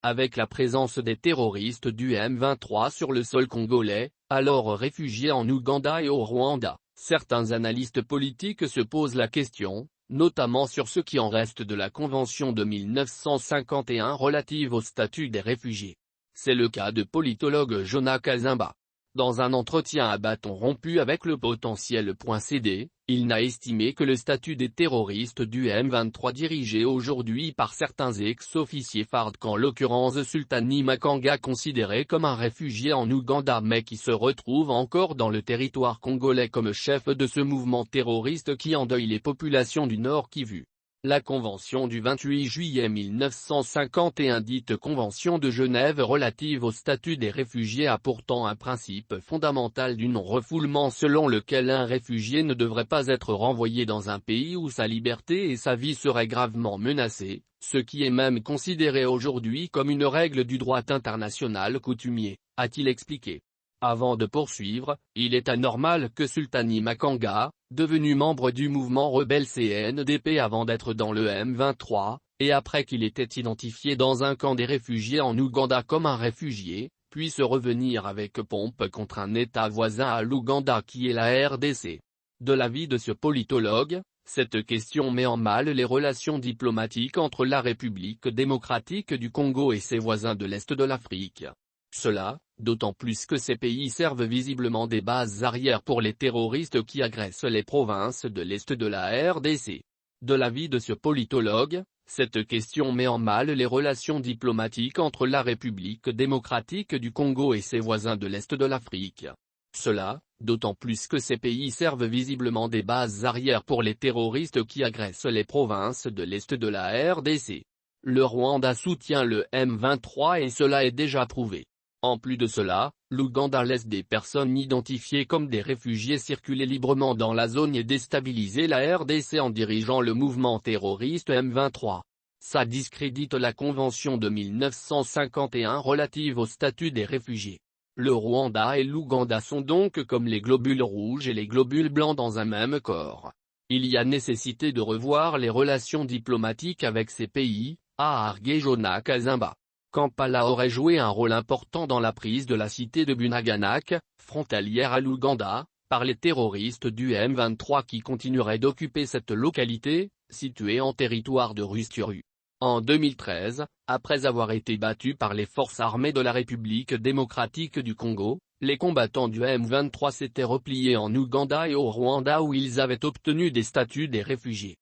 avec la présence des terroristes du M23 sur le sol congolais, alors réfugiés en Ouganda et au Rwanda. Certains analystes politiques se posent la question, notamment sur ce qui en reste de la Convention de 1951 relative au statut des réfugiés. C'est le cas de politologue Jonas Kazimba. Dans un entretien à bâton rompu avec le potentiel.cd, il n'a estimé que le statut des terroristes du M23 dirigé aujourd'hui par certains ex-officiers FARD qu'en l'occurrence Sultani Makenga considéré comme un réfugié en Ouganda mais qui se retrouve encore dans le territoire congolais comme chef de ce mouvement terroriste qui endeuille les populations du Nord Kivu. La Convention du 28 juillet 1951 dite Convention de Genève relative au statut des réfugiés a pourtant un principe fondamental du non-refoulement selon lequel un réfugié ne devrait pas être renvoyé dans un pays où sa liberté et sa vie seraient gravement menacées, ce qui est même considéré aujourd'hui comme une règle du droit international coutumier, a-t-il expliqué. Avant de poursuivre, il est anormal que Sultani Makenga, devenu membre du mouvement rebelle CNDP avant d'être dans le M23, et après qu'il était identifié dans un camp des réfugiés en Ouganda comme un réfugié, puisse revenir avec pompe contre un État voisin à l'Ouganda qui est la RDC. De l'avis de ce politologue, cette question met en mal les relations diplomatiques entre la République démocratique du Congo et ses voisins de l'Est de l'Afrique. Cela, d'autant plus que ces pays servent visiblement des bases arrières pour les terroristes qui agressent les provinces de l'Est de la RDC. De l'avis de ce politologue, cette question met en mal les relations diplomatiques entre la République démocratique du Congo et ses voisins de l'Est de l'Afrique. Cela, d'autant plus que ces pays servent visiblement des bases arrières pour les terroristes qui agressent les provinces de l'Est de la RDC. Le Rwanda soutient le M23 et cela est déjà prouvé. En plus de cela, l'Ouganda laisse des personnes identifiées comme des réfugiés circuler librement dans la zone et déstabiliser la RDC en dirigeant le mouvement terroriste M23. Ça discrédite la Convention de 1951 relative au statut des réfugiés. Le Rwanda et l'Ouganda sont donc comme les globules rouges et les globules blancs dans un même corps. Il y a nécessité de revoir les relations diplomatiques avec ces pays, a argué Jonas Kazimba. Kampala aurait joué un rôle important dans la prise de la cité de Bunagana, frontalière à l'Ouganda, par les terroristes du M23 qui continueraient d'occuper cette localité, située en territoire de Rutshuru. En 2013, après avoir été battus par les forces armées de la République démocratique du Congo, les combattants du M23 s'étaient repliés en Ouganda et au Rwanda où ils avaient obtenu des statuts des réfugiés.